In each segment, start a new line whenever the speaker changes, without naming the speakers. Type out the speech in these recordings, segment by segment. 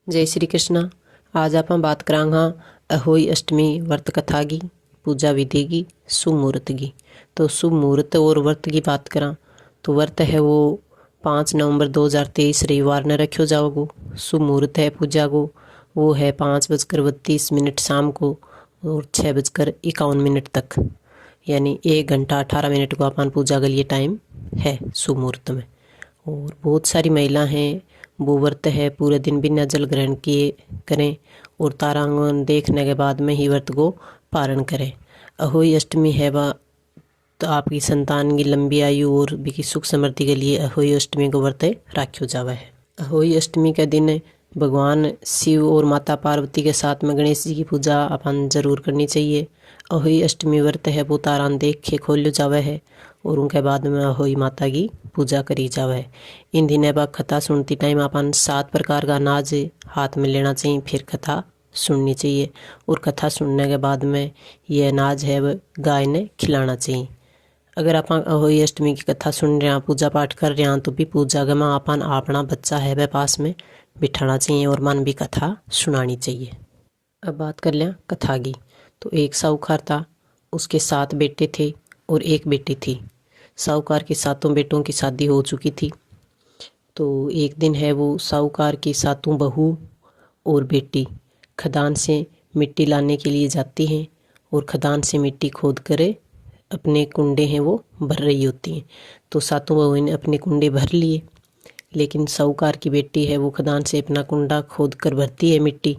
जय श्री कृष्णा। आज आप बात करांगा अहोई अष्टमी व्रत कथा की पूजा विधि की शुभ मुहूर्त की। तो शुभ मुहूर्त और व्रत की बात करा तो व्रत है वो 5 नवंबर 2023 रविवार ने रखो जाओगो। शुभ मुहूर्त है पूजा को वो है 5:32 शाम को और 6:51 तक, यानी 1 घंटा 18 मिनट को अपन पूजा के लिए टाइम है शुभ मुहूर्त में। और बहुत सारी महिला हैं वो व्रत है पूरे दिन बिना जल ग्रहण किए करें और तारांगण देखने के बाद में ही व्रत को पारण करें। अहोई अष्टमी है वह तो आपकी संतान की लंबी आयु और भी सुख समृद्धि के लिए अहोई अष्टमी को व्रत राख्यो जावा है। अहोई अष्टमी के दिन भगवान शिव और माता पार्वती के साथ में गणेश जी की पूजा अपन जरूर करनी चाहिए। अहोई अष्टमी व्रत है वो तारान देख के खोल्यो जावे है और उनके बाद में अहोई माता की पूजा करी जावे है। इन दिनों बाद कथा सुनती टाइम अपन 7 प्रकार का अनाज हाथ में लेना चाहिए, फिर कथा सुननी चाहिए और कथा सुनने के बाद में ये अनाज है वह गाय ने खिलाना चाहिए। अगर आप अहोई अष्टमी की कथा सुन रहे हैं, पूजा पाठ कर रहे हैं, तो भी पूजा में अपन अपना बच्चा है वह पास में बिठाना चाहिए और मन भी कथा सुनानी चाहिए। अब बात कर लें कथा की। तो एक साहूकार था, उसके 7 बेटे थे और 1 बेटी थी। साहूकार के 7 बेटों की शादी हो चुकी थी। तो एक दिन है वो साहूकार की 7 बहू और बेटी खदान से मिट्टी लाने के लिए जाती हैं और खदान से मिट्टी खोद कर अपने कुंडे हैं वो भर रही होती हैं। तो 7 बहुओं ने अपने कुंडे भर लिए, लेकिन साहूकार की बेटी है वो खदान से अपना कुंडा खोद कर भरती है मिट्टी,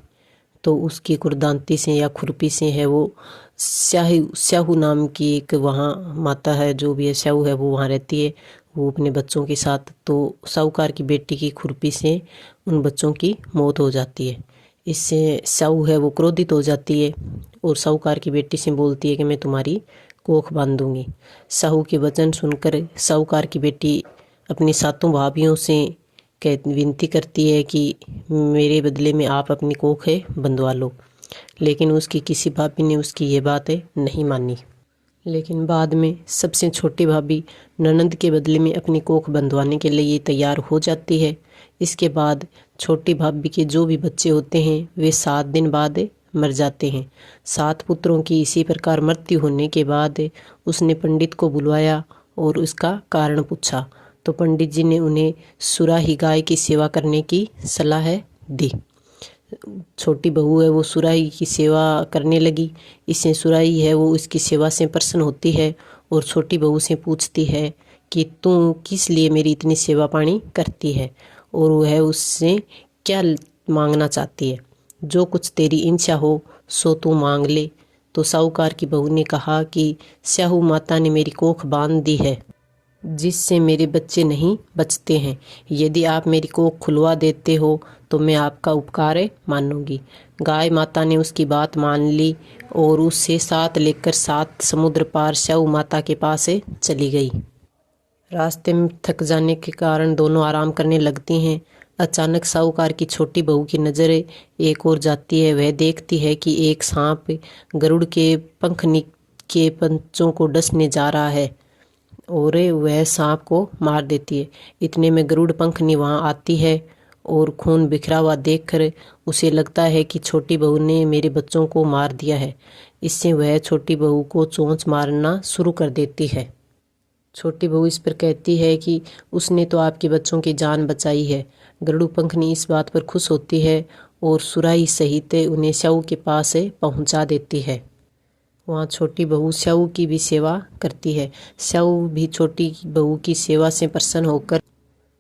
तो उसकी कुरदांती से या खुरपी से है वो स्याहू नाम की एक वहाँ माता है, जो भी है स्याहू है वो वहाँ रहती है, वो अपने बच्चों के साथ। तो साहूकार की बेटी की खुरपी से उन बच्चों की मौत हो जाती है। इससे स्याहू है वो क्रोधित हो जाती है और साहूकार की बेटी से बोलती है कि मैं तुम्हारी कोख बांधूंगी। साहू के वचन सुनकर साहूकार की बेटी अपनी 7 भाभियों से विनती करती है कि मेरे बदले में आप अपनी कोख है बंधवा लो, लेकिन उसकी किसी भाभी ने उसकी ये बात नहीं मानी। लेकिन बाद में सबसे छोटी भाभी ननंद के बदले में अपनी कोख बंधवाने के लिए तैयार हो जाती है। इसके बाद छोटी भाभी के जो भी बच्चे होते हैं वे 7 दिन बाद मर जाते हैं। 7 पुत्रों की इसी प्रकार मृत्यु होने के बाद उसने पंडित को बुलवाया और उसका कारण पूछा। तो पंडित जी ने उन्हें सुराही गाय की सेवा करने की सलाह दी। छोटी बहू है वो सुराही की सेवा करने लगी। इससे सुराही है वो उसकी सेवा से प्रसन्न होती है और छोटी बहू से पूछती है कि तू किस लिए मेरी इतनी सेवा पानी करती है, और वह उससे क्या मांगना चाहती है। जो कुछ तेरी इच्छा हो सो तू मांग ले। तो साहूकार की बहू ने कहा कि स्याहू माता ने मेरी कोख बांध दी है जिससे मेरे बच्चे नहीं बचते हैं। यदि आप मेरी कोख खुलवा देते हो तो मैं आपका उपकार मानूंगी। गाय माता ने उसकी बात मान ली और उससे साथ लेकर 7 समुद्र पार स्याहू माता के पास चली गई। रास्ते में थक जाने के कारण दोनों आराम करने लगती हैं। अचानक साहूकार की छोटी बहू की नज़र एक ओर जाती है। वह देखती है कि एक सांप गरुड़ के पंख के पंचों को डसने जा रहा है और वह सांप को मार देती है। इतने में गरुड़ पंखनी वहाँ आती है और खून बिखरा हुआ देखकर उसे लगता है कि छोटी बहू ने मेरे बच्चों को मार दिया है। इससे वह छोटी बहू को चोंच मारना शुरू कर देती है। छोटी बहू इस पर कहती है कि उसने तो आपके बच्चों की जान बचाई है। गरुड़ पंखनी इस बात पर खुश होती है और सुराही सहित उन्हें स्याहू के पास पहुंचा देती है। वहाँ छोटी बहू स्याहू की भी सेवा करती है। स्याहू भी छोटी बहू की सेवा से प्रसन्न होकर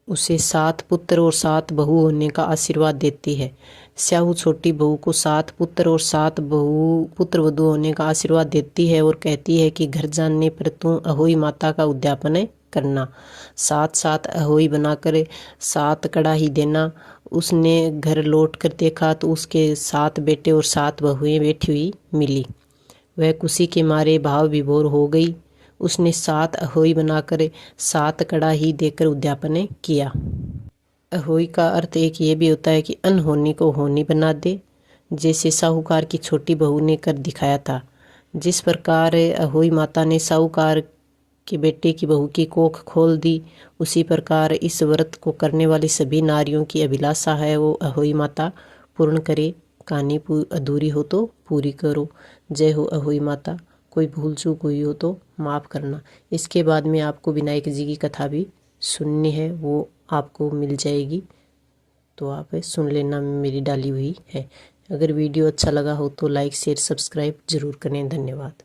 उसे 7 पुत्र और 7 बहू होने का आशीर्वाद देती है। स्याहू छोटी बहू को 7 पुत्र और 7 पुत्र वधू होने का आशीर्वाद देती है और कहती है कि घर जाने पर तू अहोई माता का उद्यापन करना, 7 अहोई बनाकर 7 कड़ाही देना। उसने घर लौट कर देखा तो उसके 7 बेटे और 7 बहुएं बैठी हुई मिली। वह खुशी के मारे भाव विभोर हो गई। उसने 7 अहोई बनाकर 7 कड़ाही देकर उद्यापन किया। अहोई का अर्थ एक ये भी होता है कि अनहोनी को होनी बना दे, जैसे साहूकार की छोटी बहू ने कर दिखाया था। जिस प्रकार अहोई माता ने साहूकार के बेटे की बहू की कोख खोल दी, उसी प्रकार इस व्रत को करने वाली सभी नारियों की अभिलाषा है वो अहोई माता पूर्ण करे, कहानी अधूरी हो तो पूरी करो। जय हो अहोई माता। कोई भूल चूक हुई हो तो माफ़ करना। इसके बाद में आपको विनायक जी की कथा भी सुननी है, वो आपको मिल जाएगी, तो आप सुन लेना, मेरी डाली हुई है। अगर वीडियो अच्छा लगा हो तो लाइक शेयर सब्सक्राइब ज़रूर करें। धन्यवाद।